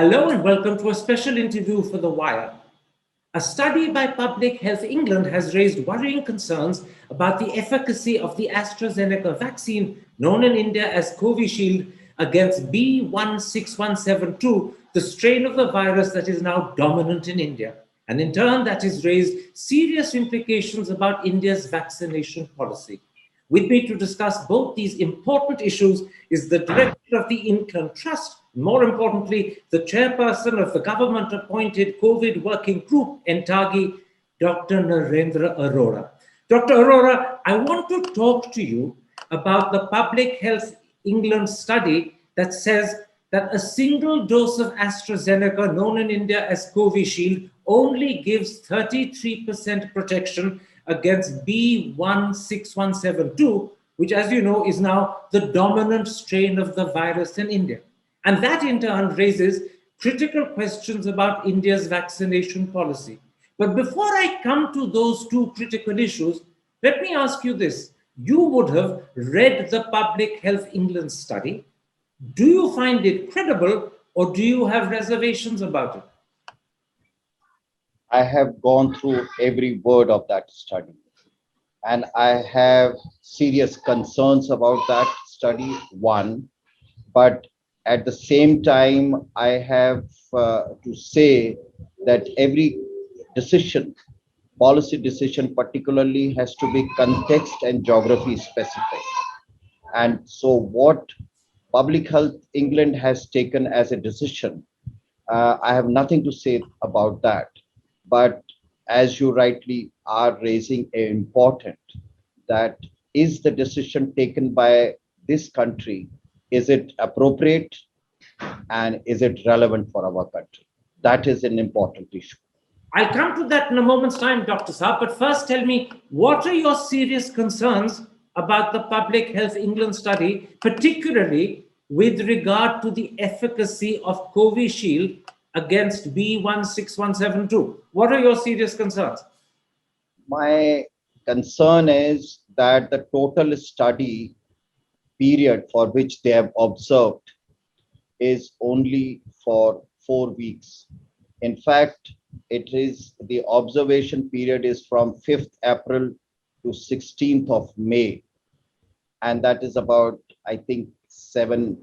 Hello and welcome to a special interview for The Wire. A study by Public Health England has raised worrying concerns about the efficacy of the AstraZeneca vaccine, known in India as Covishield, against B16172, the strain of the virus that is now dominant in India. And in turn, that has raised serious implications about India's vaccination policy. With me to discuss both these important issues is the director of the Income Trust, more importantly, the chairperson of the government-appointed COVID working group, NTAGI, Dr. Narendra Arora. Dr. Arora, I want to talk to you about the Public Health England study that says that a single dose of AstraZeneca, known in India as Covishield, only gives 33% protection against B16172, which, as you know, is now the dominant strain of the virus in India. And that in turn raises critical questions about India's vaccination policy. But before I come to those two critical issues, let me ask you this. You would have read the Public Health England study. Do you find it credible or do you have reservations about it? I have gone through every word of that study, and I have serious concerns about that study, one, but at the same time, I have to say that every decision, policy decision particularly, has to be context and geography specific. And so what Public Health England has taken as a decision, I have nothing to say about that. But as you rightly are raising important, that is the decision taken by this country, is it appropriate and is it relevant for our country? That is an important issue. I'll come to that in a moment's time, Dr. Saab, but first tell me, what are your serious concerns about the Public Health England study, particularly with regard to the efficacy of Covishield against B16172? What are your serious concerns? My concern is that the total study period for which they have observed is only for 4 weeks. In fact, it is the observation period is from 5th April to 16th of May. And that is about, I think, seven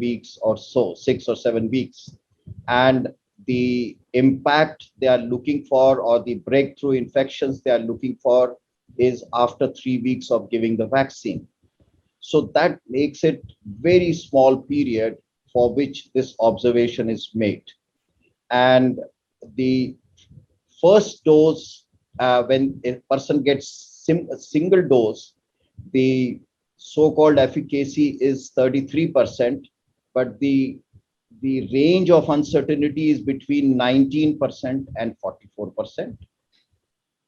weeks or so, 6 or 7 weeks. And the impact they are looking for, or the breakthrough infections they are looking for, is after 3 weeks of giving the vaccine. So that makes it very small period for which this observation is made. And the first dose, when a person gets a single dose, the so-called efficacy is 33%, but the range of uncertainty is between 19% and 44%.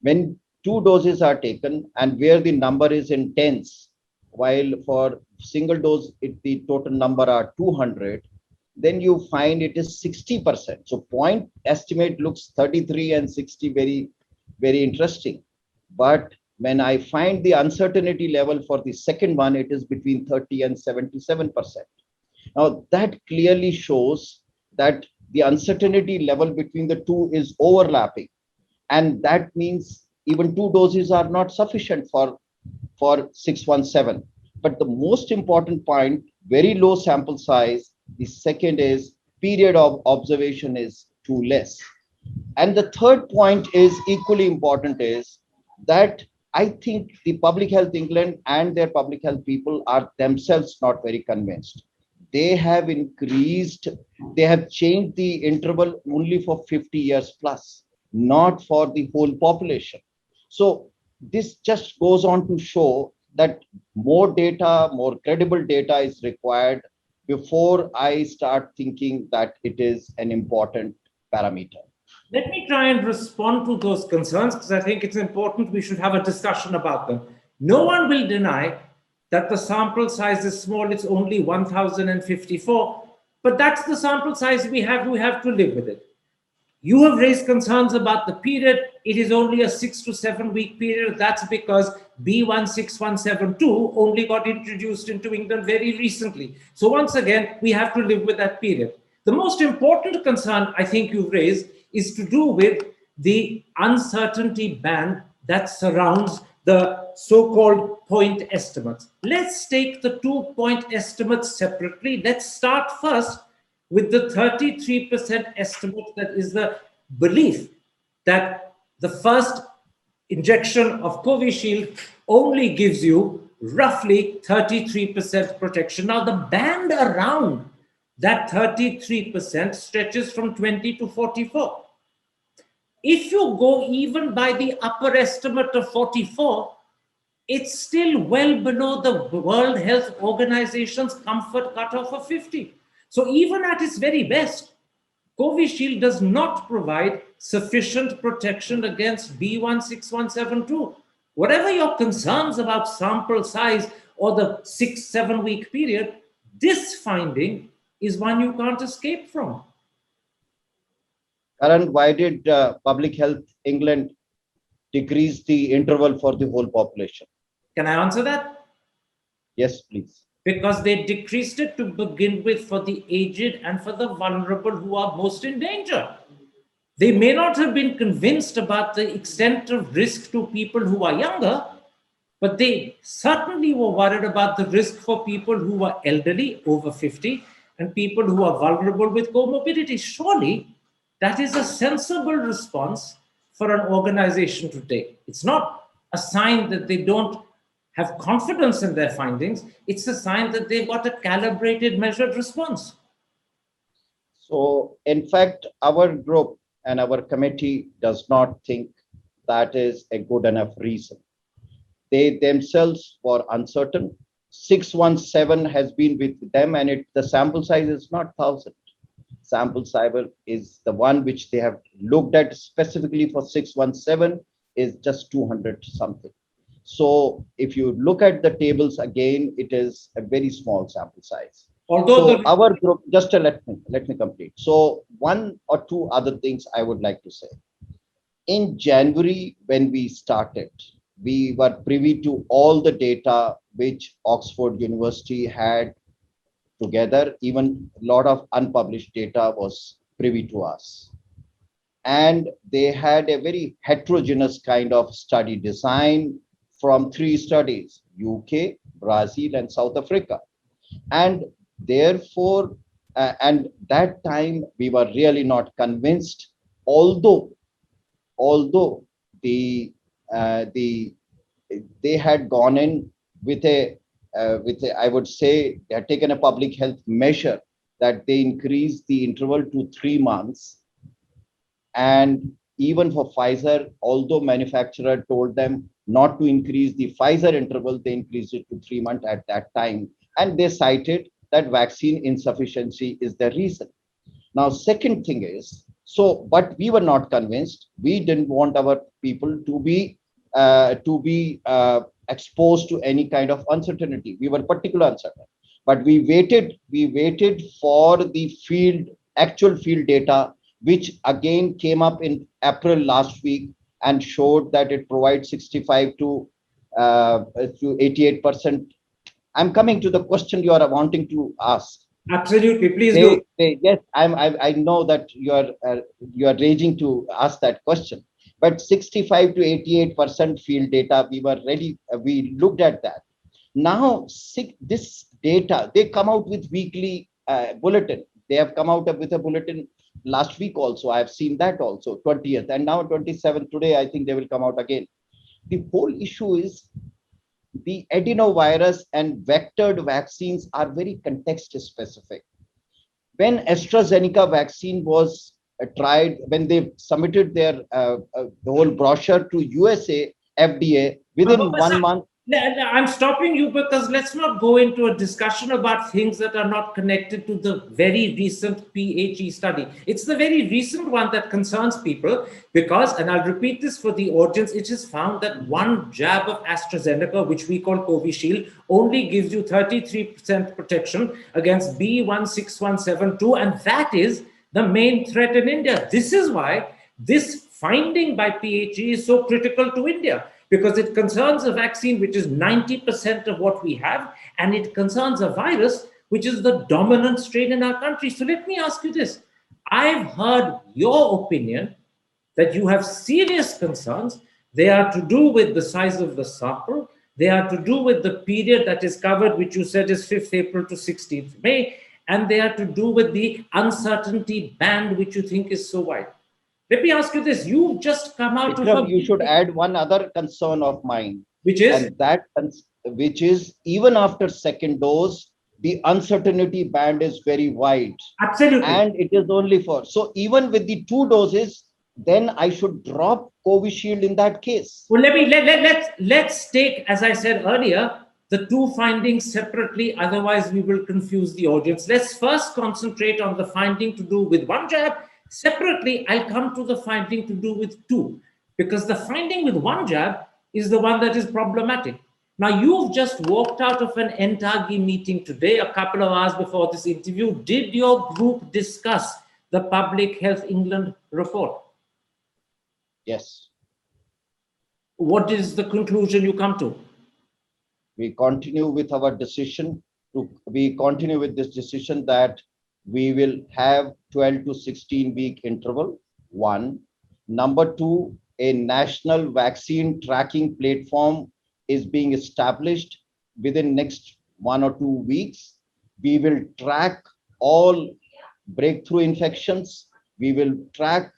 When 2 doses are taken and where the number is in tens, while for single dose the total number are 200, then you find it is 60%. So point estimate looks 33 and 60 very, very interesting. But when I find the uncertainty level for the second one, it is between 30 and 77%. Now that clearly shows that the uncertainty level between the two is overlapping. And that means even 2 doses are not sufficient for 617. But the most important point, very low sample size. The second is period of observation is too less. And the third point is equally important, is that I think the Public Health England and their public health people are themselves not very convinced. They have changed the interval only for 50 years plus, not for the whole population. So this just goes on to show that more data, more credible data is required before I start thinking that it is an important parameter. Let me try and respond to those concerns because I think it's important we should have a discussion about them. No one will deny that the sample size is small, it's only 1054, but that's the sample size we have to live with it. You have raised concerns about the period. It is only a 6 to 7 week period. That's because B16172 only got introduced into England very recently. So once again, we have to live with that period. The most important concern I think you've raised is to do with the uncertainty band that surrounds the so-called point estimates. Let's take the 2 point estimates separately. Let's start first with the 33% estimate, that is the belief that the first injection of Covishield only gives you roughly 33% protection. Now, the band around that 33% stretches from 20 to 44. If you go even by the upper estimate of 44, it's still well below the World Health Organization's comfort cutoff of 50. So even at its very best, Covishield does not provide sufficient protection against B16172. Whatever your concerns about sample size or the 6-7 week period, this finding is one you can't escape from. Karan, why did Public Health England decrease the interval for the whole population? Can I answer that? Yes, please. Because they decreased it to begin with for the aged and for the vulnerable who are most in danger. They may not have been convinced about the extent of risk to people who are younger, but they certainly were worried about the risk for people who were elderly, over 50, and people who are vulnerable with comorbidities. Surely that is a sensible response for an organization to take. It's not a sign that they don't have confidence in their findings. It's a sign that they've got a calibrated, measured response. So, in fact, our group and our committee does not think that is a good enough reason. They themselves were uncertain. 617 has been with them, and the sample size is not 1,000. Sample size is the one which they have looked at specifically for 617 is just 200 something. So if you look at the tables again, it is a very small sample size. Although so our group, just let me complete. So one or two other things I would like to say. In January, when we started, we were privy to all the data which Oxford University had together. Even a lot of unpublished data was privy to us. And they had a very heterogeneous kind of study design from 3 studies, UK, Brazil, and South Africa. And therefore, and that time we were really not convinced, although they had gone in with a I would say they had taken a public health measure that they increased the interval to 3 months. And even for Pfizer, although manufacturer told them not to increase the Pfizer interval, they increased it to 3 months at that time. And they cited that vaccine insufficiency is the reason. Now, second thing is, so, but we were not convinced. We didn't want our people to be exposed to any kind of uncertainty. We were particularly uncertain, but we waited for the actual field data, which again came up in April last week and showed that it provides 65 to 88%. I'm coming to the question you are wanting to ask. Absolutely, please do. Yes, I know that you are raging to ask that question. But 65 to 88% field data, we were ready. We looked at that. Now, this data, they come out with weekly bulletin. They have come out with a bulletin last week also. I have seen that also, 20th. And now 27th today, I think they will come out again. The whole issue is the adenovirus and vectored vaccines are very context specific. When AstraZeneca vaccine was tried, when they submitted their the whole brochure to USA FDA within 1 month. I'm stopping you because let's not go into a discussion about things that are not connected to the very recent PHE study. It's the very recent one that concerns people because, and I'll repeat this for the audience, it is found that one jab of AstraZeneca, which we call Covishield, only gives you 33% protection against B16172, and that is the main threat in India. This is why this finding by PHE is so critical to India, because it concerns a vaccine which is 90% of what we have, and it concerns a virus which is the dominant strain in our country. So let me ask you this. I've heard your opinion that you have serious concerns. They are to do with the size of the sample. They are to do with the period that is covered, which you said is 5th April to 16th May. And they are to do with the uncertainty band, which you think is so wide. Let me ask you this. You've just come out of Vikram, a... you should add one other concern of mine, Which is? and which is even after second dose, the uncertainty band is very wide. Absolutely. And it is only for, so even with the 2 doses, then I should drop Covishield in that case. Well, let's take, as I said earlier, the two findings separately. Otherwise, we will confuse the audience. Let's first concentrate on the finding to do with 1 jab. Separately, I'll come to the finding to do with 2, because the finding with 1 jab is the one that is problematic. Now, you've just walked out of an NTAGI meeting today, a couple of hours before this interview. Did your group discuss the Public Health England report? Yes. What is the conclusion you come to? We continue with our decision. We continue with this decision that we will have 12 to 16 week interval. 1. Number 2, a national vaccine tracking platform is being established within next 1 or 2 weeks. We will track all breakthrough infections. We will track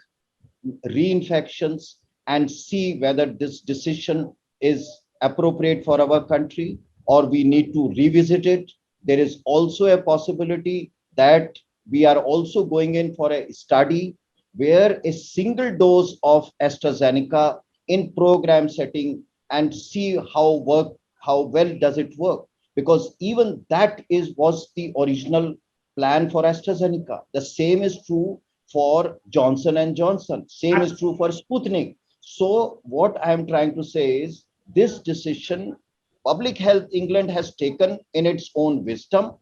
reinfections and see whether this decision is appropriate for our country or we need to revisit it. There is also a possibility that we are also going in for a study where a single dose of AstraZeneca in program setting and see how well does it work, because even that was the original plan for AstraZeneca. The same is true for Johnson & Johnson. Same is true for Sputnik. So what I am trying to say is this decision, Public Health England has taken in its own wisdom.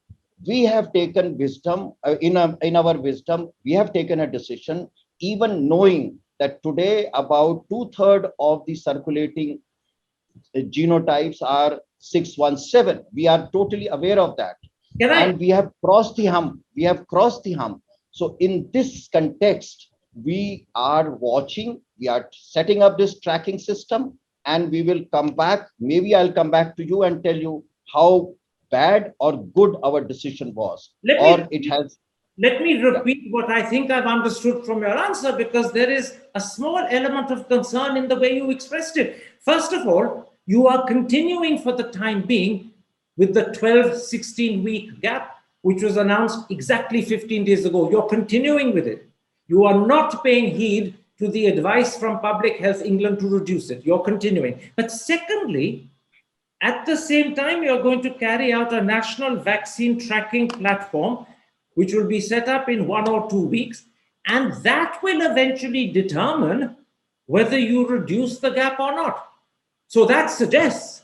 We have taken wisdom, in our wisdom, we have taken a decision, even knowing that today about 2/3 of the circulating genotypes are 617. We are totally aware of that. And we have crossed the hump. We have crossed the hump. So in this context, we are watching, we are setting up this tracking system, and we will come back. Maybe I'll come back to you and tell you how bad or good our decision was. Let me repeat what I think I've understood from your answer, because there is a small element of concern in the way you expressed it. First of all, you are continuing for the time being with the 12-16 week gap, which was announced exactly 15 days ago. You're continuing with it. You are not paying heed to the advice from Public Health England to reduce it. You're continuing. But secondly, at the same time, you're going to carry out a national vaccine tracking platform, which will be set up in 1 or 2 weeks. And that will eventually determine whether you reduce the gap or not. So that suggests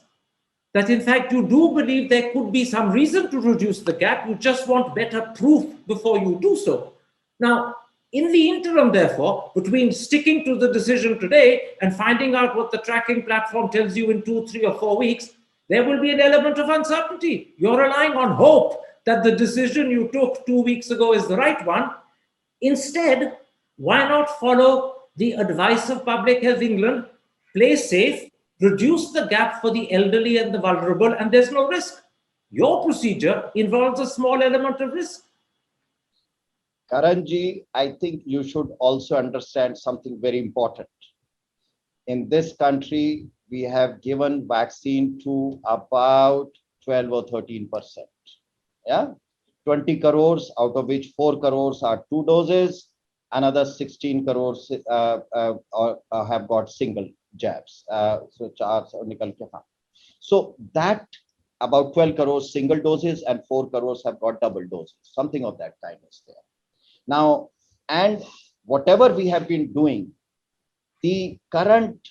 that, in fact, you do believe there could be some reason to reduce the gap. You just want better proof before you do so. Now, in the interim, therefore, between sticking to the decision today and finding out what the tracking platform tells you in 2, 3, or 4 weeks, there will be an element of uncertainty. You're relying on hope that the decision you took 2 weeks ago is the right one. Instead, why not follow the advice of Public Health England, play safe, reduce the gap for the elderly and the vulnerable, and there's no risk. Your procedure involves a small element of risk. Karanji, I think you should also understand something very important. In this country, we have given vaccine to about 12 or 13%. Yeah, 20 crores, out of which 4 crores are 2 doses. Another 16 crores have got single jabs. So that about 12 crores single doses and 4 crores have got double doses. Something of that kind is there. Now, and whatever we have been doing, the current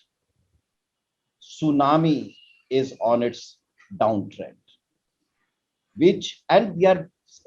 tsunami is on its downtrend, and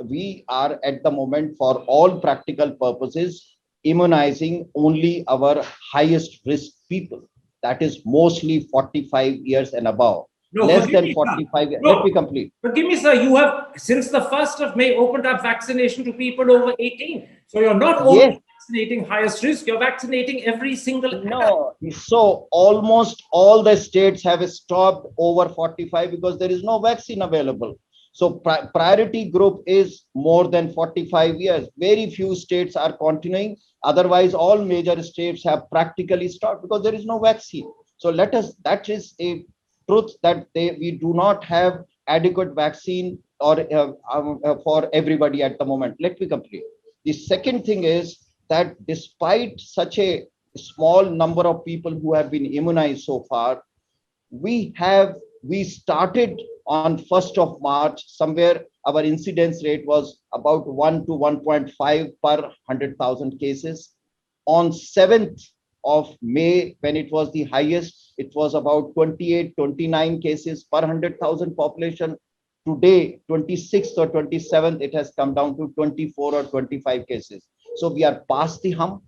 we are at the moment, for all practical purposes, immunizing only our highest risk people. That is mostly 45 years and above. No, less forgive than me, sir. 45 years. Let No, me complete. forgive me, sir. You have, since the 1st of May, opened up vaccination to people over 18. So you're not Yes. only vaccinating highest risk, you're vaccinating every single adult. No, so almost all the states have stopped over 45 because there is no vaccine available. So priority group is more than 45 years. Very few states are continuing. Otherwise, all major states have practically stopped because there is no vaccine. So that is a truth that we do not have adequate vaccine or for everybody at the moment. Let me complete. The second thing is that despite such a small number of people who have been immunized so far, we started on 1st of March. Somewhere our incidence rate was about 1 to 1.5 per 100,000 cases. On 7th of May, when it was the highest, it was about 28, 29 cases per 100,000 population. Today, 26th or 27th, it has come down to 24 or 25 cases. So we are past the hump,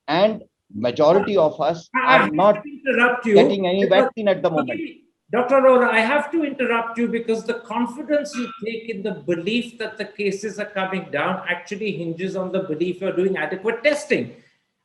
and majority of us I are have not to interrupt you getting any because, vaccine at the forgive moment. me, Dr. Arora, I have to interrupt you because the confidence you take in the belief that the cases are coming down actually hinges on the belief you're doing adequate testing.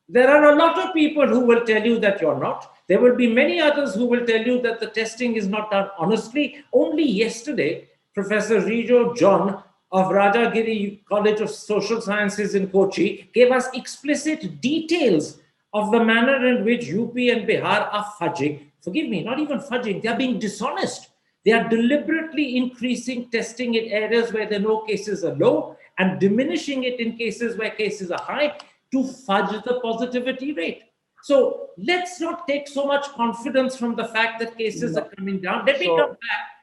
There are a lot of people who will tell you that you're not. There will be many others who will tell you that the testing is not done honestly. Only yesterday, Professor Rijo John of Rajagiri College of Social Sciences in Kochi gave us explicit details of the manner in which UP and Bihar are fudging. Forgive me, not even fudging, they are being dishonest. They are deliberately increasing testing in areas where the no cases are low and diminishing it in cases where cases are high to fudge the positivity rate. So let's not take so much confidence from the fact that cases are No. coming down. So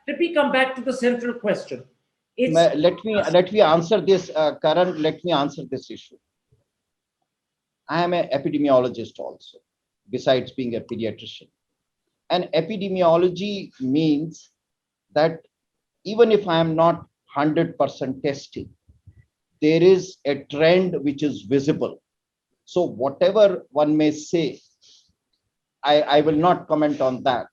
Let me come back to the central question. It's let me answer this, Karan. Let me answer this issue. I am an epidemiologist also, besides being a pediatrician. And epidemiology means that even if I am not 100% testing, there is a trend which is visible. So whatever one may say, I will not comment on that.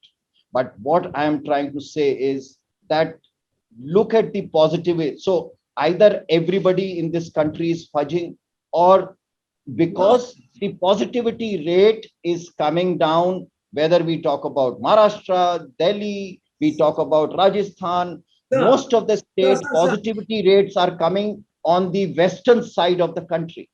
But what I am trying to say is that look at the positive. So either everybody in this country is fudging, or because the positivity rate is coming down, whether we talk about Maharashtra, Delhi, we talk about Rajasthan, sir, most of the state sir. positivity rates are coming on the western side of the country.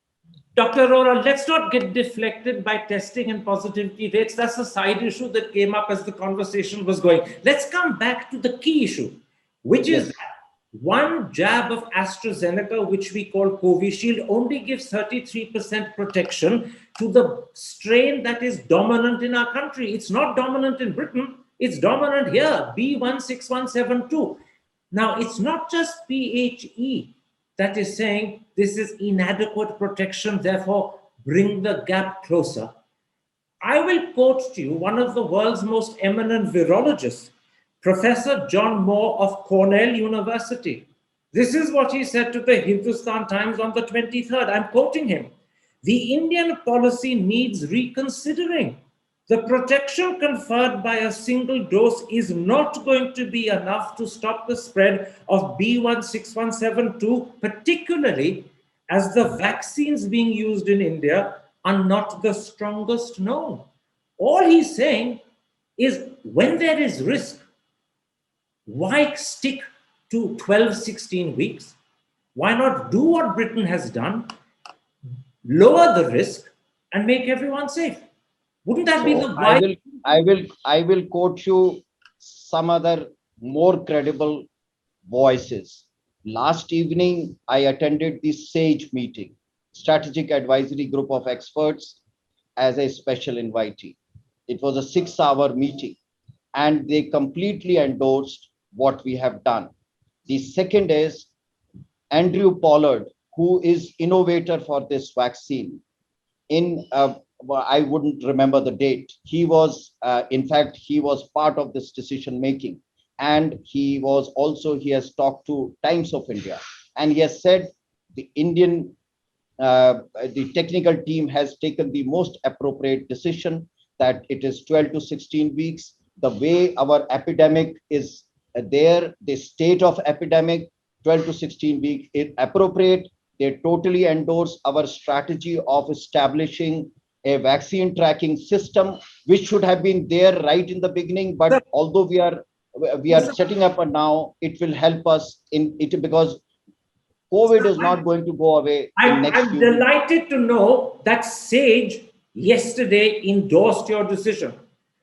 Dr. Arora, let's not get deflected by testing and positivity rates. That's a side issue that came up as the conversation was going. Let's come back to the key issue, which is Yes. that one jab of AstraZeneca, which we call Covishield, only gives 33% protection to the strain that is dominant in our country. It's not dominant in Britain, it's dominant here, B16172. Now, it's not just PHE that is saying this is inadequate protection, therefore bring the gap closer. I will quote to you one of the world's most eminent virologists, Professor John Moore of Cornell University. This is what he said to the Hindustan Times on the 23rd. I'm quoting him. The Indian policy needs reconsidering. The protection conferred by a single dose is not going to be enough to stop the spread of B16172, particularly as the vaccines being used in India are not the strongest known. All he's saying is when there is risk, why stick to 12, 16 weeks? Why not do what Britain has done, lower the risk, and make everyone safe? Wouldn't that be So the wise? I will quote you some other more credible voices. Last evening, I attended the SAGE meeting, Strategic Advisory Group of Experts, as a special invitee. It was a 6-hour meeting, and they completely endorsed what we have done. The second is Andrew Pollard, who is innovator for this vaccine. In well, I wouldn't remember the date. He was, in fact, he was part of this decision making, and he has talked to Times of India, and he has said the Indian the technical team has taken the most appropriate decision, that it is 12 to 16 weeks. the way our epidemic is there, the state of epidemic, 12 to 16 weeks is appropriate. They totally endorse our strategy of establishing a vaccine tracking system, which should have been there right in the beginning. But Sir, although we are setting up a now, it will help us in it because COVID is not going to go away in next I'm few weeks. delighted to know that SAGE yesterday endorsed your decision.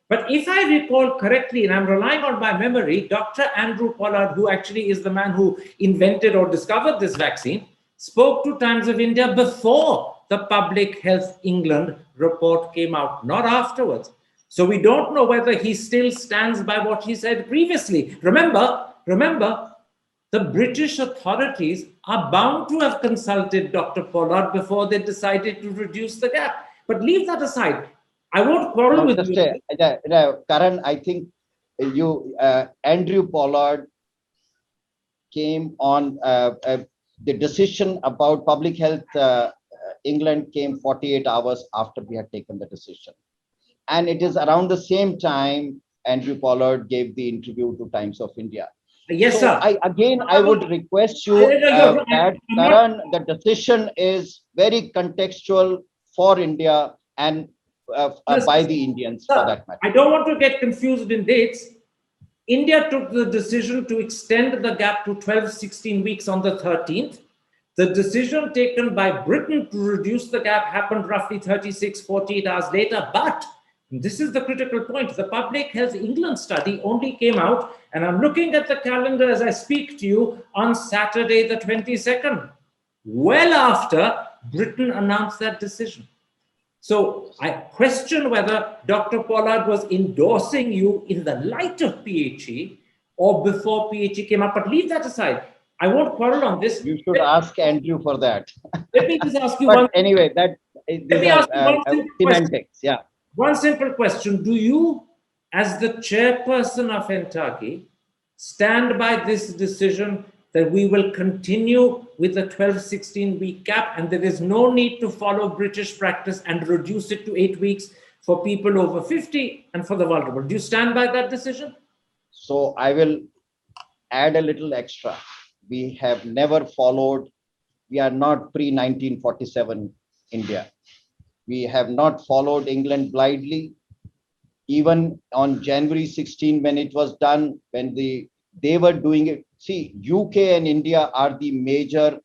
But if I recall correctly, and I'm relying on my memory, Dr. Andrew Pollard, who actually is the man who invented or discovered this vaccine, spoke to Times of India before the Public Health England report came out, not afterwards. So we don't know whether he still stands by what he said previously. Remember, the British authorities are bound to have consulted Dr. Pollard before they decided to reduce the gap. But leave that aside. I won't quarrel Now, with just you. Karan, I think Andrew Pollard came on the decision about public health. England came 48 hours after we had taken the decision, and it is around the same time Andrew Pollard gave the interview to Times of India. Yes, So sir. I would request you You're right. that Karan, the decision is very contextual for India and Yes, by the Indians for sir, that matter. I don't want to get confused in dates. India took the decision to extend the gap to 12, 16 weeks on the 13th. The decision taken by Britain to reduce the gap happened roughly 36, 48 hours later. But this is the critical point. The Public Health England study only came out, and I'm looking at the calendar as I speak to you, on Saturday, the 22nd, well after Britain announced that decision. So I question whether Dr. Pollard was endorsing you in the light of PHE or before PHE came up. But leave that aside. I won't quarrel on this. You should ask Andrew for that. Let me just ask you But one. anyway, Let these me are ask you one simple question. semantics. Yeah. One simple question. Do you, as the chairperson of NTAGI, stand by this decision that we will continue with the 12-16 week gap and there is no need to follow British practice and reduce it to 8 weeks for people over 50 and for the vulnerable? Do you stand by that decision? So I will add a little extra. We have never followed, we are not pre-1947 India. We have not followed England blindly. Even on January 16, when it was done, when they were doing it. See, UK and India are the major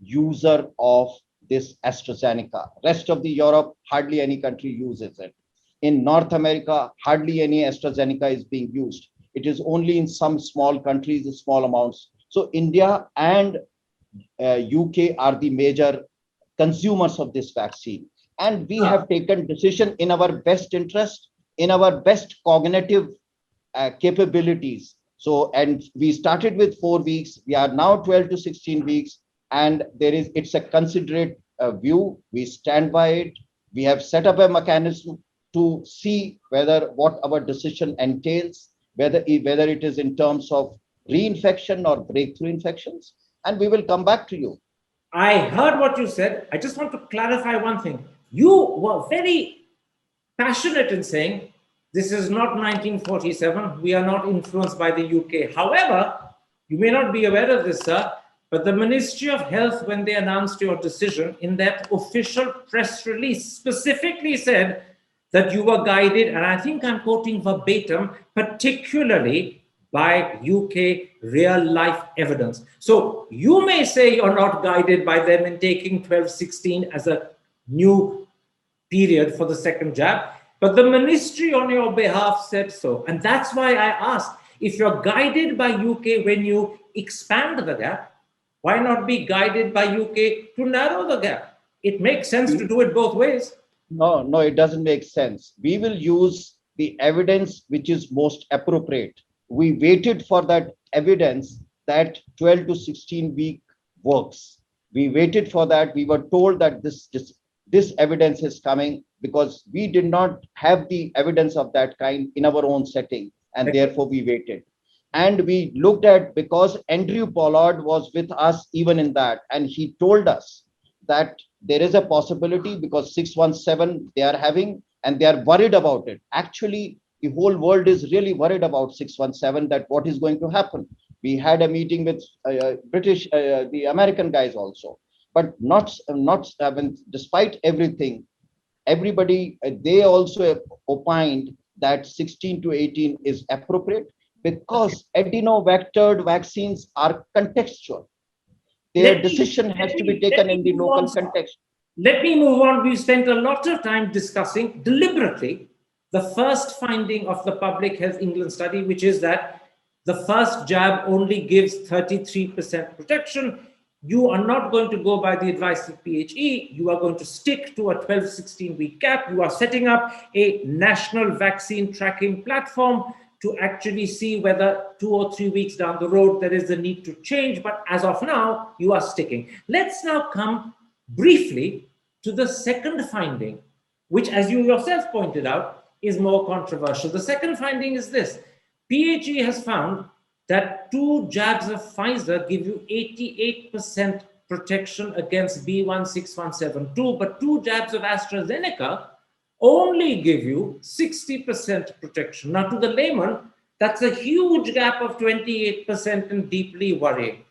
user of this AstraZeneca. Rest of the Europe, hardly any country uses it. In North America, hardly any AstraZeneca is being used. It is only in some small countries, small amounts. So India and UK are the major consumers of this vaccine. And we have taken decision in our best interest, in our best cognitive capabilities. So, and we started with 4 weeks. We are now 12 to 16 weeks. And it's a considerate view. We stand by it. We have set up a mechanism to see what our decision entails, whether it is in terms of reinfection or breakthrough infections, and we will come back to you. I heard what you said. I just want to clarify one thing. You were very passionate in saying this is not 1947. We are not influenced by the UK. However, you may not be aware of this, sir, but the Ministry of Health, when they announced your decision in that official press release, specifically said that you were guided, and I think I'm quoting verbatim, particularly by UK real life evidence. So you may say you're not guided by them in taking 12-16 as a new period for the second jab, but the ministry on your behalf said so. And that's why I asked, if you're guided by UK when you expand the gap, why not be guided by UK to narrow the gap? It makes sense to do it both ways. No, it doesn't make sense. We will use the evidence which is most appropriate. We waited for that evidence that 12 to 16 week works. We waited for that. We were told that this evidence is coming because we did not have the evidence of that kind in our own setting, and therefore we waited. And we looked at, because Andrew Pollard was with us even in that, and he told us that there is a possibility because 617 they are having and they are worried about it. Actually, the whole world is really worried about 617, that what is going to happen. We had a meeting with the American guys also, but despite everything, everybody, they also opined that 16 to 18 is appropriate because adenovectored vaccines are contextual. Their decision has to be taken in the local context. Let me move on. We spent a lot of time discussing deliberately the first finding of the Public Health England study, which is that the first jab only gives 33% protection. You are not going to go by the advice of PHE. You are going to stick to a 12-16 week gap. You are setting up a national vaccine tracking platform to actually see whether 2 or 3 weeks down the road there is a need to change. But as of now, you are sticking. Let's now come briefly to the second finding, which, as you yourself pointed out, is more controversial. The second finding is this: PHE has found that 2 jabs of Pfizer give you 88% protection against B16172, but 2 jabs of AstraZeneca only give you 60% protection. Now, to the layman, that's a huge gap of 28% and deeply worrying.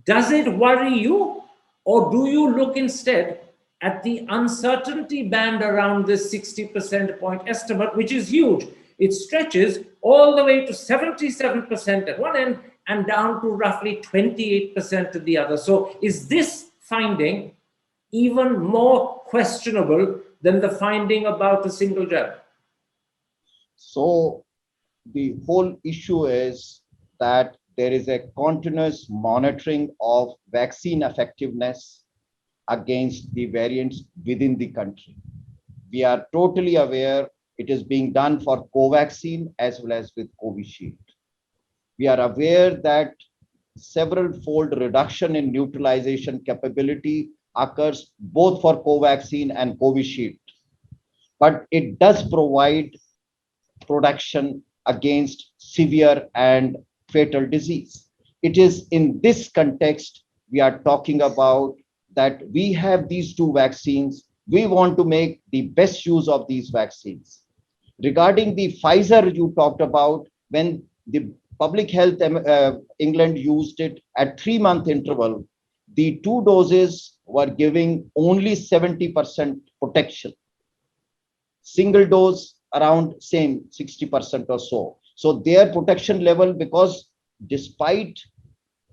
Does it worry you, or do you look instead at the uncertainty band around this 60% point estimate, which is huge? It stretches all the way to 77% at one end and down to roughly 28% at the other. So is this finding even more questionable than the finding about a single jab? So the whole issue is that there is a continuous monitoring of vaccine effectiveness against the variants within the country. We are totally aware it is being done for Covaxin as well as with Covishield. We are aware that several-fold reduction in neutralization capability occurs both for Covaxin and Covishield, but it does provide protection against severe and fatal disease. It is in this context we are talking about that we have these 2 vaccines. We want to make the best use of these vaccines. Regarding the Pfizer you talked about, when the Public Health England used it at 3-month interval, the 2 doses were giving only 70% protection. Single dose around same 60% or so. So their protection level, because despite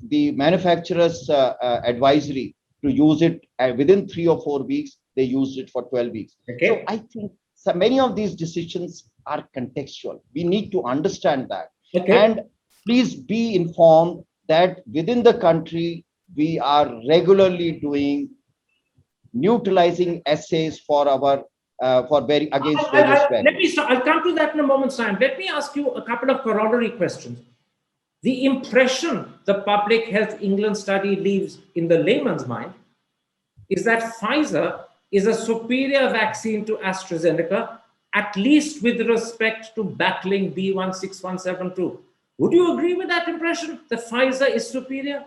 the manufacturer's advisory to use it within 3 or 4 weeks, they used it for 12 weeks. Okay. So I think so many of these decisions are contextual. We need to understand that. Okay. And please be informed that within the country, we are regularly doing neutralizing assays for our against various variants. Let me start. I'll come to that in a moment's time. Let me ask you a couple of corollary questions. The impression the Public Health England study leaves in the layman's mind is that Pfizer is a superior vaccine to AstraZeneca, at least with respect to battling B16172. Would you agree with that impression, that Pfizer is superior?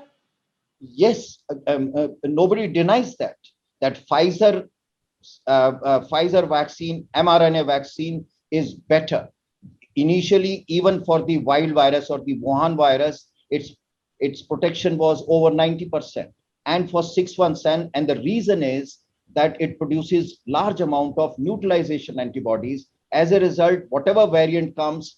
Yes, nobody denies that Pfizer vaccine, mRNA vaccine, is better. Initially, even for the wild virus or the Wuhan virus, its protection was over 90%. And for 617, and the reason is that it produces large amount of neutralization antibodies. As a result, whatever variant comes,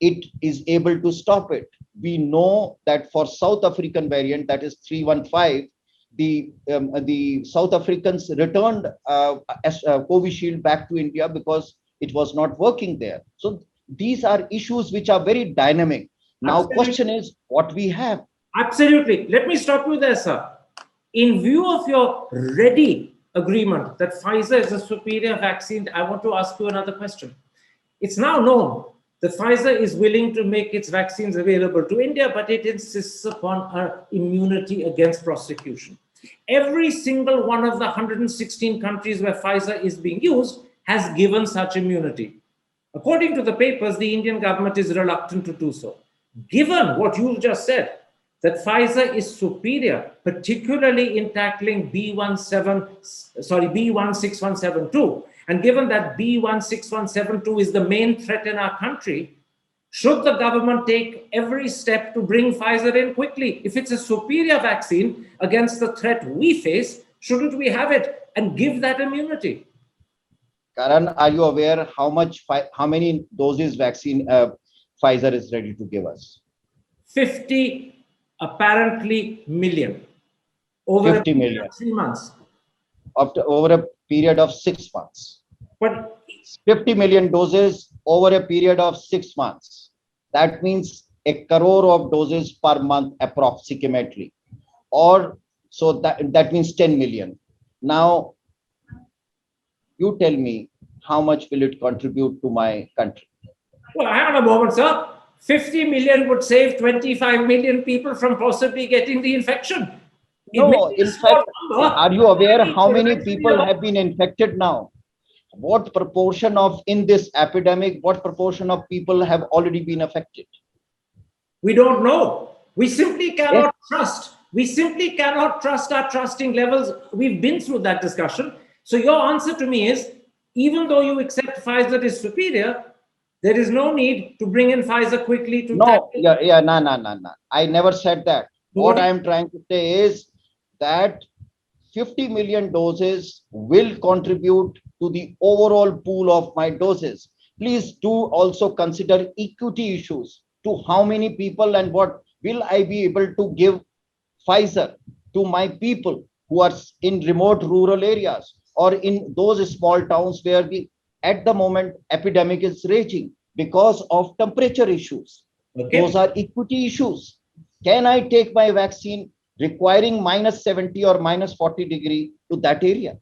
it is able to stop it. We know that for South African variant, that is 315, the South Africans returned Covishield back to India because it was not working there. So these are issues which are very dynamic. Now, absolutely. Question is what we have. Absolutely. Let me stop you there, sir. In view of your ready agreement that Pfizer is a superior vaccine, I want to ask you another question. It's now known that Pfizer is willing to make its vaccines available to India, but it insists upon immunity against prosecution. Every single one of the 116 countries where Pfizer is being used has given such immunity. According to the papers, the Indian government is reluctant to do so. Given what you just said, that Pfizer is superior, particularly in tackling B16172. And given that B16172 is the main threat in our country, should the government take every step to bring Pfizer in quickly? If it's a superior vaccine against the threat we face, shouldn't we have it and give that immunity? Karan, are you aware how many doses vaccine Pfizer is ready to give us? 50 apparently million over 50 million 3 months. over a period of 6 months. But 50 million doses over a period of 6 months. That means a crore of doses per month approximately. Or so that means 10 million. Now, you tell me how much will it contribute to my country? well, hang on a moment, sir. 50 million would save 25 million people from possibly getting the infection. It may No, be a in small fact, number. are you aware how many people have been infected now? What proportion of in this epidemic, what proportion of people have already been affected? We don't know. We simply cannot Yes. trust. We simply cannot trust our trusting levels. We've been through that discussion. So your answer to me is, even though you accept Pfizer is superior, there is no need to bring in Pfizer quickly to No, tackle. no. I never said that. What I am trying to say is that 50 million doses will contribute to the overall pool of my doses. Please do also consider equity issues to how many people and what will I be able to give Pfizer to my people who are in remote rural areas or in those small towns where at the moment epidemic is raging because of temperature issues. Okay. Those are equity issues. Can I take my vaccine requiring minus 70 or minus 40 degree to that area?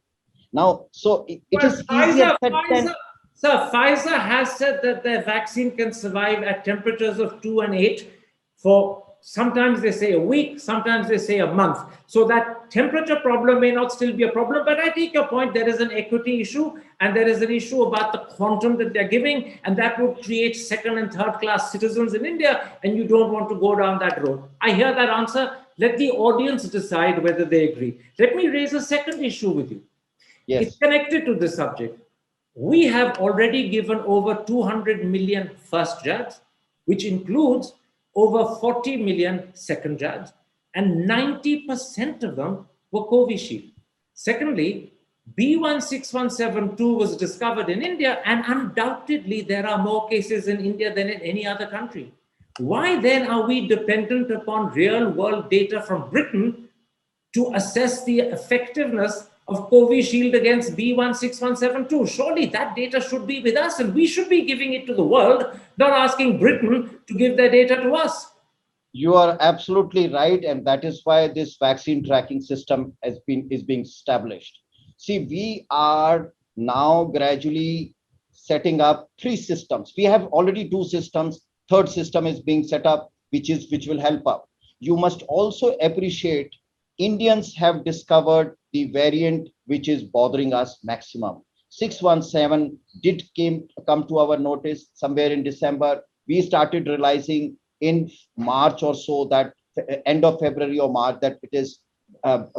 Now, so it is easier said than. Pfizer has said that their vaccine can survive at temperatures of 2 and 8 for sometimes they say a week, sometimes they say a month. So that temperature problem may not still be a problem, but I take your point. There is an equity issue and there is an issue about the quantum that they're giving, and that would create second and third class citizens in India, and you don't want to go down that road. I hear that answer. Let the audience decide whether they agree. Let me raise a second issue with you. Yes. It's connected to this subject. We have already given over 200 million first jabs, which includes over 40 million second jabs, and 90% of them were Covishield. Secondly, B16172 was discovered in India, and undoubtedly there are more cases in India than in any other country. Why then are we dependent upon real world data from Britain to assess the effectiveness of Covishield against B16172? Surely that data should be with us and we should be giving it to the world, not asking Britain to give their data to us. You are absolutely right, and that is why this vaccine tracking system is being established. See, we are now gradually setting up 3 systems. We have already 2 systems. Third system is being set up, which will help out. You must also appreciate Indians have discovered the variant which is bothering us maximum. 617 did come to our notice somewhere in December. We started realizing in March or so, that end of February or March, that it is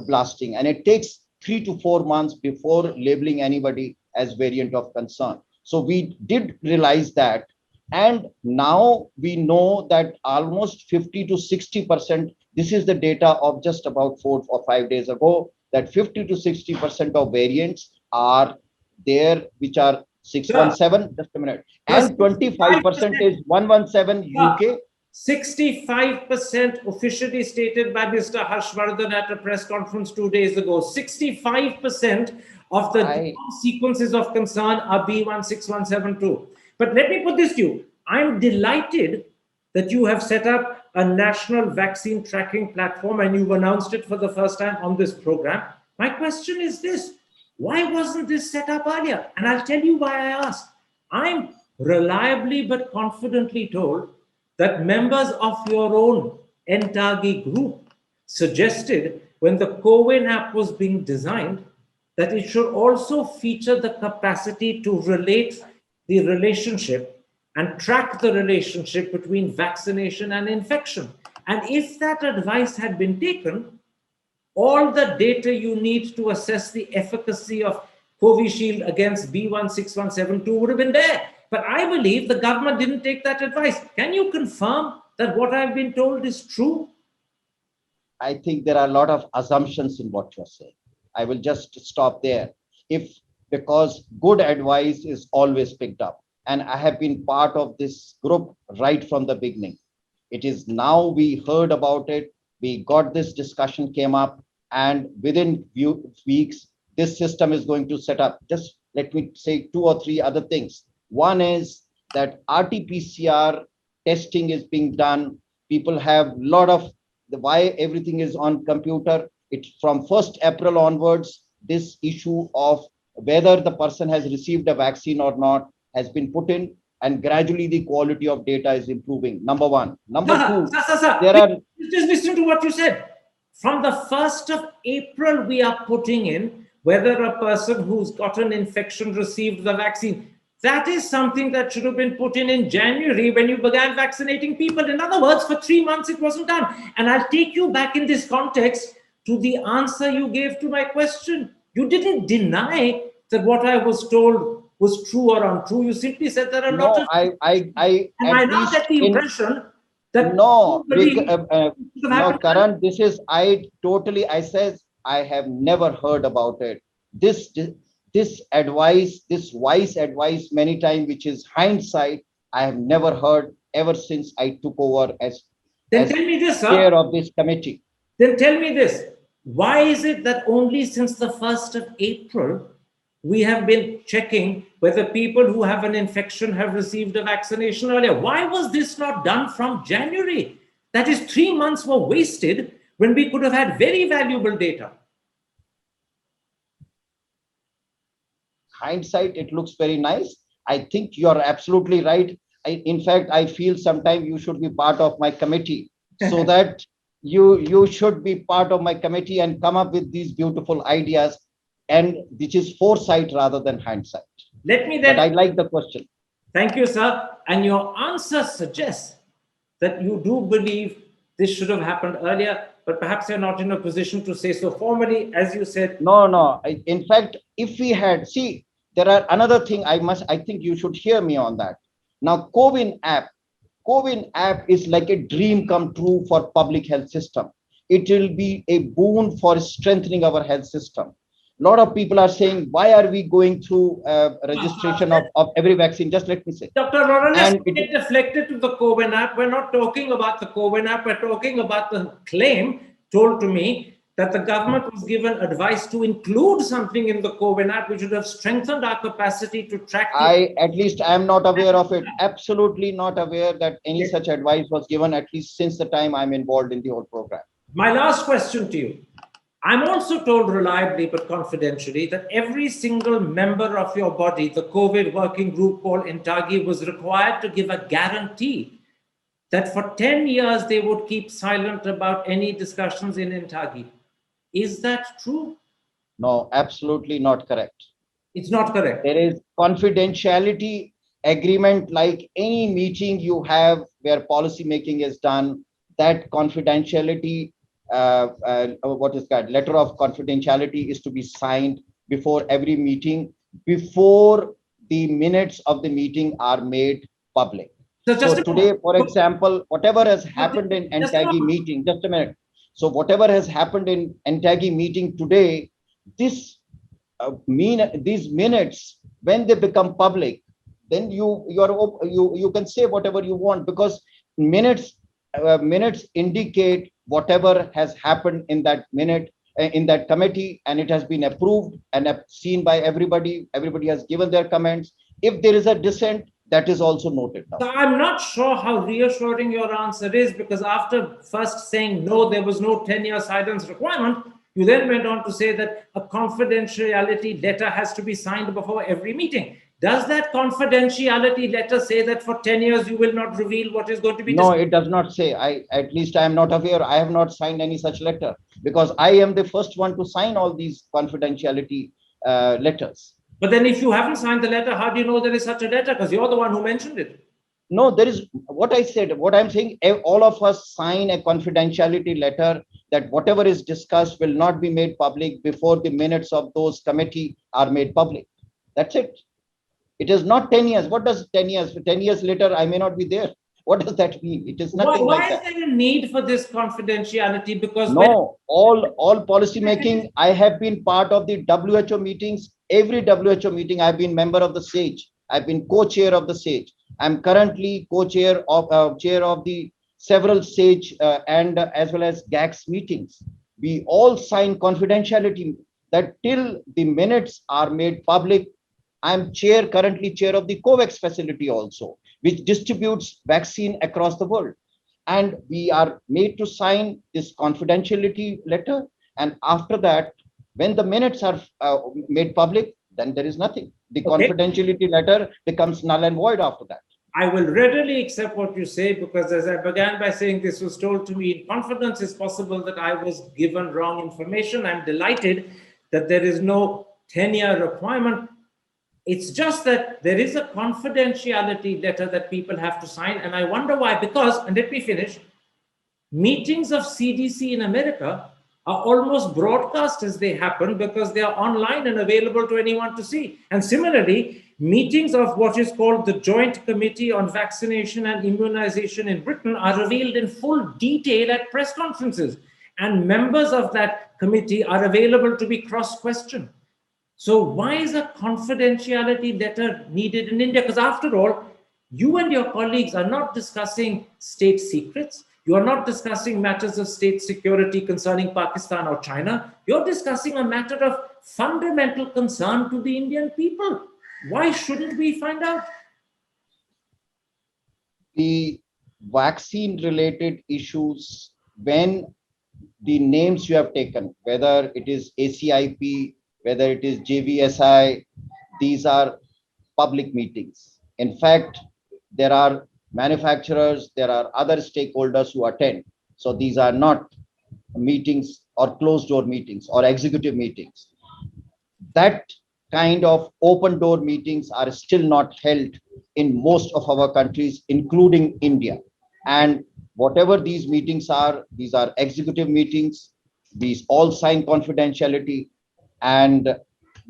blasting, and it takes 3 to 4 months before labeling anybody as variant of concern. So we did realize that, and now we know that almost 50 to 60%. This is the data of just about 4 or 5 days ago, that 50 to 60% of variants are there, which are 617. Just a minute, and 25% is 117 UK. 65% officially stated by Mr. Harshvardhan at a press conference 2 days ago. 65% of the sequences of concern are B16172. But let me put this to you. I'm delighted that you have set up a national vaccine tracking platform and you've announced it for the first time on this program. My question is this: why wasn't this set up earlier? And I'll tell you why I ask. I'm reliably but confidently told that members of your own Entagi group suggested, when the CoWIN app was being designed, that it should also feature the capacity to relate the relationship and track the relationship between vaccination and infection. And if that advice had been taken, all the data you need to assess the efficacy of Covishield against B1617.2 would have been there. But I believe the government didn't take that advice. Can you confirm that what I've been told is true? I think there are a lot of assumptions in what you're saying. I will just stop there. If because good advice is always picked up, and I have been part of this group right from the beginning. It is now we heard about it, we got this discussion came up, and within few weeks, this system is going to set up. Just let me say two or three other things. One is that RT-PCR testing is being done. People have a lot of why everything is on computer. It's from 1st April onwards, this issue of whether the person has received a vaccine or not has been put in, and gradually the quality of data is improving. Number one. Number two, Sir, there are just listen to what you said. From the 1st of April, we are putting in whether a person who's got an infection received the vaccine. That is something that should have been put in January when you began vaccinating people. In other words, for 3 months, it wasn't done. And I'll take you back in this context to the answer you gave to my question. You didn't deny that what I was told was true or untrue. You simply said there are a lot no, of. And I at now least get the in impression that no, nobody should have no, happened. Karan, this is I says I have never heard about it. This advice, this wise advice, many times, which is hindsight, I have never heard ever since I took over Then as tell me this, chair sir. of this committee. Then tell me this. Why is it that only since the 1st of April we have been checking whether people who have an infection have received a vaccination earlier? Why was this not done from January? That is, 3 months were wasted when we could have had very valuable data. Hindsight, it looks very nice. I think you are absolutely right. In fact, I feel sometimes you should be part of my committee so that you should be part of my committee and come up with these beautiful ideas, and which is foresight rather than hindsight. Let me But I then. like the question. Thank you, sir. And your answer suggests that you do believe this should have happened earlier, but perhaps you're not in a position to say so formally, as you said. No, no. In fact, if we had, see, there are another thing I think you should hear me on that. Now, CoWIN app is like a dream come true for public health system. It will be a boon for strengthening our health system. A lot of people are saying, why are we going through registration of every vaccine? Just let me say. Dr. Arora, let's And get deflected to the CoWIN app. We're not talking about the CoWIN app. We're talking about the claim told to me that the government was given advice to include something in the CoWIN app which would have strengthened our capacity to track. at least I am not aware of it. Absolutely not aware that any such advice was given, at least since the time I'm involved in the whole program. My last question to you. I'm also told reliably but confidentially that every single member of your body, the COVID working group called INTAGI, was required to give a guarantee that for 10 years they would keep silent about any discussions in INTAGI. Is that true? No, absolutely not correct. It's not correct. There is confidentiality agreement like any meeting you have where policy making is done. That confidentiality, what is that? Letter of confidentiality is to be signed before every meeting, before the minutes of the meeting are made public. So today, for example, whatever has happened in NTAGI meeting, just a minute. So whatever has happened in NTAGI meeting today, these minutes, when they become public, then you can say whatever you want, because minutes indicate whatever has happened in that minute in that committee, and it has been approved and seen by everybody. Everybody has given their comments. If there is a dissent, that is also noted now. So I'm not sure how reassuring your answer is, because after first saying no, there was no 10-year silence requirement, you then went on to say that a confidentiality letter has to be signed before every meeting. Does that confidentiality letter say that for 10 years you will not reveal what is going to be discussed? No, it does not say. At least I am not aware. I have not signed any such letter, because I am the first one to sign all these confidentiality letters. But then if you haven't signed the letter, how do you know there is such a letter? Because you're the one who mentioned it. No, there is what I said. What I'm saying, all of us sign a confidentiality letter that whatever is discussed will not be made public before the minutes of those committee are made public. That's it. It is not 10 years. What does 10 years? 10 years later, I may not be there. What does that mean? It is nothing Why like is that. there a need for this confidentiality? Because when No, all policy making. I have been part of the WHO meetings. Every WHO meeting, I've been member of the SAGE. I've been co-chair of the SAGE. I'm currently co-chair of chair of the several SAGE and as well as GACS meetings. We all sign confidentiality that till the minutes are made public. I'm currently chair of the COVAX facility also, which distributes vaccine across the world, and we are made to sign this confidentiality letter. And after that, when the minutes are made public, then there is nothing. The okay, confidentiality letter becomes null and void after that. I will readily accept what you say, because as I began by saying, this was told to me in confidence. It's possible that I was given wrong information. I'm delighted that there is no 10-year requirement. It's just that there is a confidentiality letter that people have to sign. And I wonder why, because, and let me finish, meetings of CDC in America are almost broadcast as they happen, because they are online and available to anyone to see. And similarly, meetings of what is called the Joint Committee on Vaccination and Immunization in Britain are revealed in full detail at press conferences. And members of that committee are available to be cross-questioned. So why is a confidentiality letter needed in India? Because after all, you and your colleagues are not discussing state secrets. You are not discussing matters of state security concerning Pakistan or China. You're discussing a matter of fundamental concern to the Indian people. Why shouldn't we find out? The vaccine related issues, when the names you have taken, whether it is ACIP, whether it is JVSI, these are public meetings. In fact, there are manufacturers, there are other stakeholders who attend. So these are not meetings or closed door meetings or executive meetings. That kind of open door meetings are still not held in most of our countries, including India. And whatever these meetings are, these are executive meetings. These all sign confidentiality. And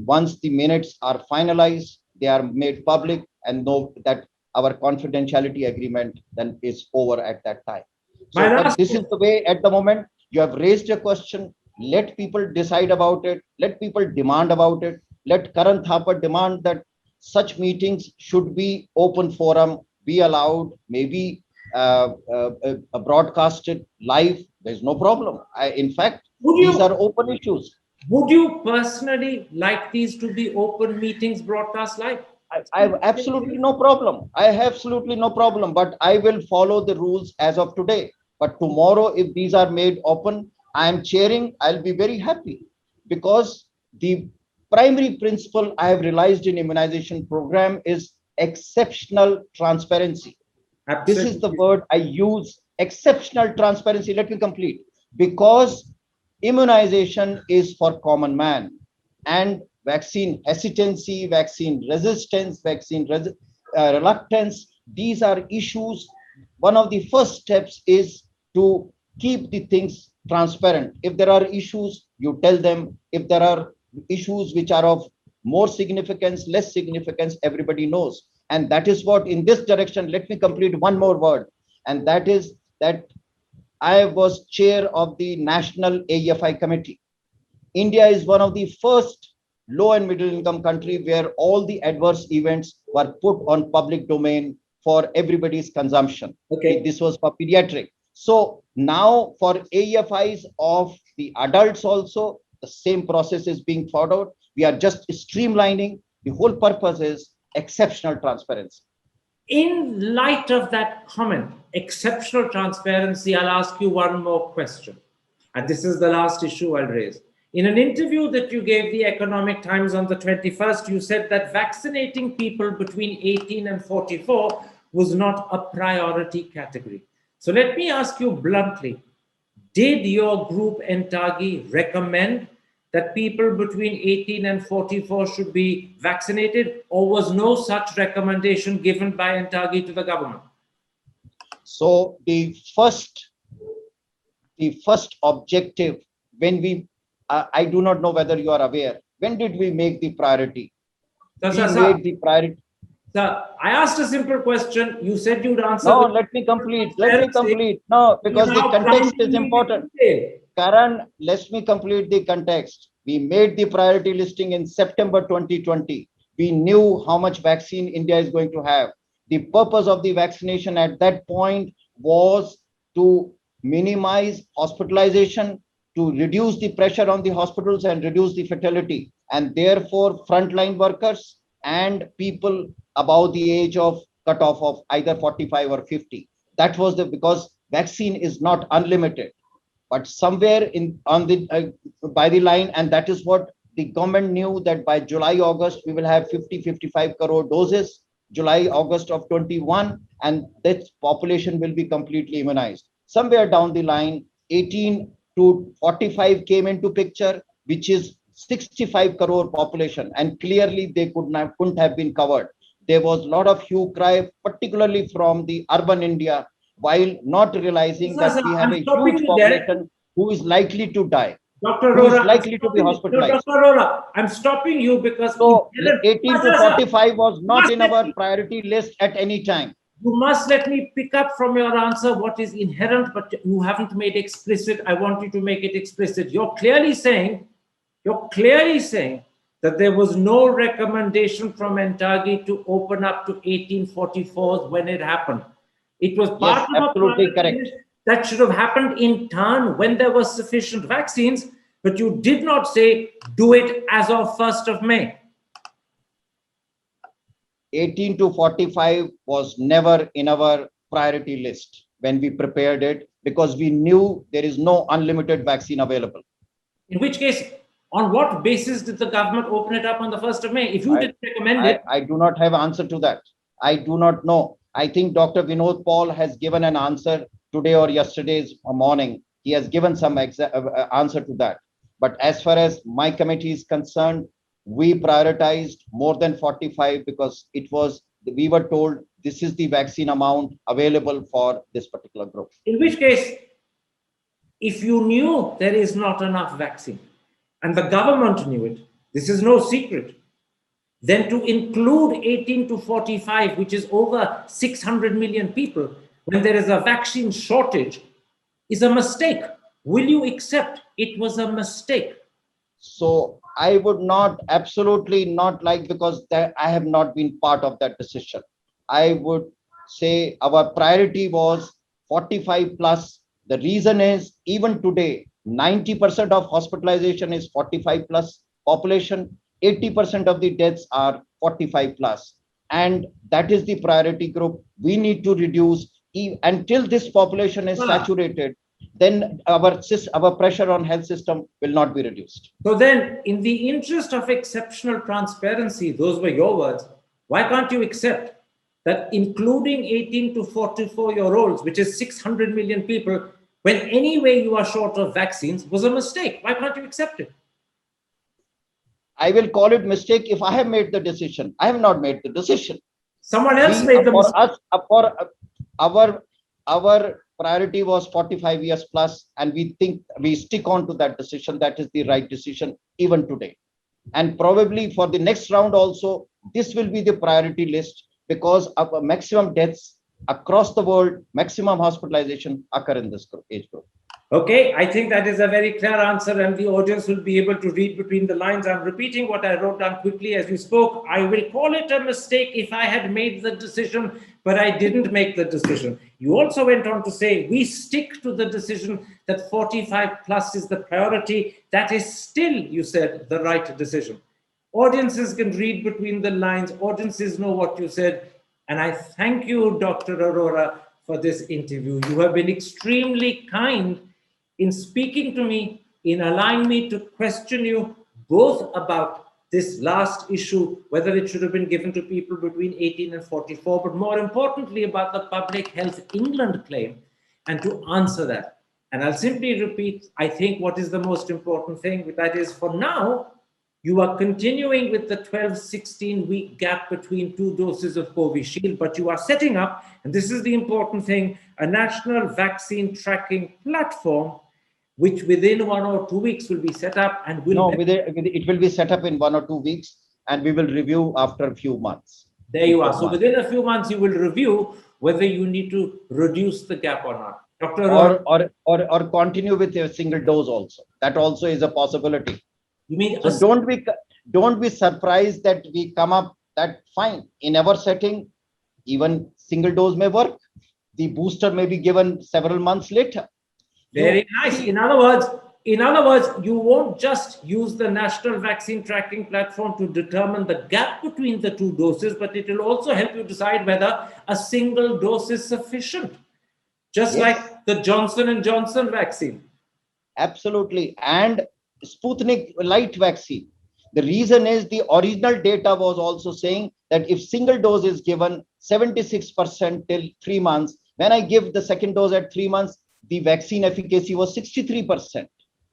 once the minutes are finalized, they are made public, and know that our confidentiality agreement then is over at that time. My So, but last this is the way at the moment. You have raised a question. Let people decide about it. Let people demand about it. Let Karan Thapar demand that such meetings should be open forum, be allowed, maybe broadcasted live. There's no problem. In fact, would these you are open issues. would you personally like these to be open meetings broadcast live? I have absolutely no problem. I have absolutely no problem, but I will follow the rules as of today. But tomorrow, if these are made open, I am chairing, I'll be very happy, because the primary principle I have realized in immunization program is exceptional transparency. This is the Absolutely. word I use, exceptional transparency. Let me complete. Because immunization is for common man, and vaccine hesitancy, vaccine resistance, reluctance, these are issues. One of the first steps is to keep the things transparent. If there are issues, you tell them. If there are issues which are of more significance, less significance, everybody knows. And that is what, in this direction, let me complete one more word. And that is that I was chair of the National AEFI Committee. India is one of the first low and middle income country where all the adverse events were put on public domain for everybody's consumption. Okay. This was for pediatric. So now for AEFIs of the adults also, the same process is being followed. We are just streamlining. The whole purpose is exceptional transparency. In light of that comment, exceptional transparency, I'll ask you one more question. And this is the last issue I'll raise. In an interview that you gave the Economic Times on the 21st, you said that vaccinating people between 18 and 44 was not a priority category. So let me ask you bluntly, did your group ENTAGI recommend that people between 18 and 44 should be vaccinated, or was no such recommendation given by ENTAGI to the government? So the first objective, when we, I do not know whether you are aware, when did we make the priority? Sir, We sir, sir, made the priority. sir, I asked a simple question. You said you'd answer. No, with let me complete. Let me transparency. complete. No, You because the now context is plunging me with important. detail. Karan, let me complete the context. We made the priority listing in September 2020. We knew how much vaccine India is going to have. The purpose of the vaccination at that point was to minimize hospitalization, to reduce the pressure on the hospitals and reduce the fatality. And therefore, frontline workers and people above the age of cutoff of either 45 or 50. That was because vaccine is not unlimited, but somewhere in on the by the line, and that is what the government knew, that by July August we will have 50-55 crore doses, July August of 21, and that population will be completely immunized. Somewhere down the line 18 to 45 came into picture, which is 65 crore population, and clearly they couldn't have been covered. There was a lot of hue cry, particularly from the urban India, while not realizing Sir, that sir, we have I'm a stopping huge you there. population who is likely to die, Dr. who is Arora, likely to be no, hospitalized. Dr. Arora, I'm stopping you because So inherent, 18 to sir, sir, 45 was you not must in let our me, priority list at any time. you must let me pick up from your answer what is inherent, but you haven't made explicit. I want you to make it explicit. You're clearly saying that there was no recommendation from Entagi to open up to 1844s when it happened. It was Yes, part of a absolutely priority correct. list that should have happened in turn when there were sufficient vaccines, but you did not say do it as of 1st of May. 18 to 45 was never in our priority list when we prepared it, because we knew there is no unlimited vaccine available. In which case, on what basis did the government open it up on the 1st of May? If you I, didn't recommend it, I do not have answer to that. I do not know. I think Dr. Vinod Paul has given an answer today or yesterday's morning. He has given some answer to that. But as far as my committee is concerned, we prioritized more than 45 because we were told this is the vaccine amount available for this particular group. in which case, if you knew there is not enough vaccine and the government knew it, this is no secret, then to include 18 to 45, which is over 600 million people, when there is a vaccine shortage, is a mistake. Will you accept it was a mistake? So I would not, absolutely not like, because I have not been part of that decision. I would say our priority was 45 plus. The reason is, even today, 90% of hospitalization is 45 plus population. 80% of the deaths are 45 plus. And that is the priority group. We need to reduce until this population is saturated, then our pressure on health system will not be reduced. So then, in the interest of exceptional transparency, those were your words, why can't you accept that including 18 to 44-year-olds, which is 600 million people, when anyway you are short of vaccines, was a mistake? Why can't you accept it? I will call it mistake if I have made the decision. I have not made the decision. Someone else made the mistake. For our priority was 45 years plus, and we think we stick on to that decision. That is the right decision even today. And probably for the next round also, this will be the priority list, because of maximum deaths across the world, maximum hospitalization occur in this age group. Okay, I think that is a very clear answer, and the audience will be able to read between the lines. I'm repeating what I wrote down quickly as you spoke. I will call it a mistake if I had made the decision, but I didn't make the decision. You also went on to say, we stick to the decision that 45 plus is the priority. That is still, you said, the right decision. Audiences can read between the lines. Audiences know what you said. And I thank you, Dr. Arora, for this interview. You have been extremely kind in speaking to me, in allowing me to question you both about this last issue, whether it should have been given to people between 18 and 44, but more importantly about the Public Health England claim, and to answer that. And I'll simply repeat, I think what is the most important thing, that is, for now, You are continuing with the 12-16 week gap between 2 doses of Covishield, but you are setting up, and this is the important thing, a national vaccine tracking platform, which within 1 or 2 weeks will be set up and will. No, it will be set up in 1 or 2 weeks, and we will review after a few months. There you are. So within a few months, you will review whether you need to reduce the gap or not. Dr. Or continue with a single dose also. That also is a possibility. You mean so don't be surprised that we come up that fine in our setting, even single dose may work. The booster may be given several months later. Very nice. In other words, you won't just use the national vaccine tracking platform to determine the gap between the 2 doses, but it will also help you decide whether a single dose is sufficient. Just like the Johnson & Johnson vaccine. Absolutely. And Sputnik Light vaccine. The reason is the original data was also saying that if single dose is given 76% till 3 months, when I give the second dose at 3 months, the vaccine efficacy was 63%.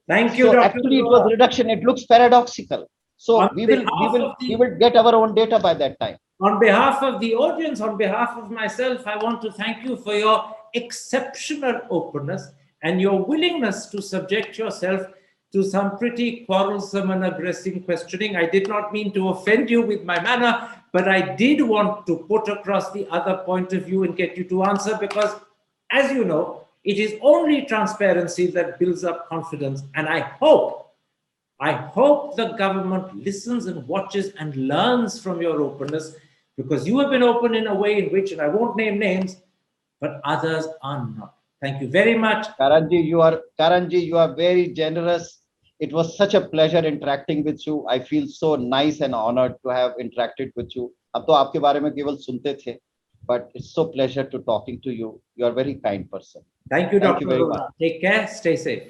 Thank you, so Dr. Actually, it was reduction. It looks paradoxical. So we will get our own data by that time. On behalf of the audience, on behalf of myself, I want to thank you for your exceptional openness and your willingness to subject yourself to some pretty quarrelsome and aggressive questioning. I did not mean to offend you with my manner, but I did want to put across the other point of view and get you to answer, because as you know, it is only transparency that builds up confidence. And I hope the government listens and watches and learns from your openness, because you have been open in a way in which, and I won't name names, but others are not. Thank you very much. Karanji, you are very generous. It was such a pleasure interacting with you. I feel so nice and honored to have interacted with you. अब तो आपके बारे में केवल सुनते थे, but it's so pleasure to talking to you. You are a very kind person. Thank you, Dr. Thank you very much. Take care. Stay safe.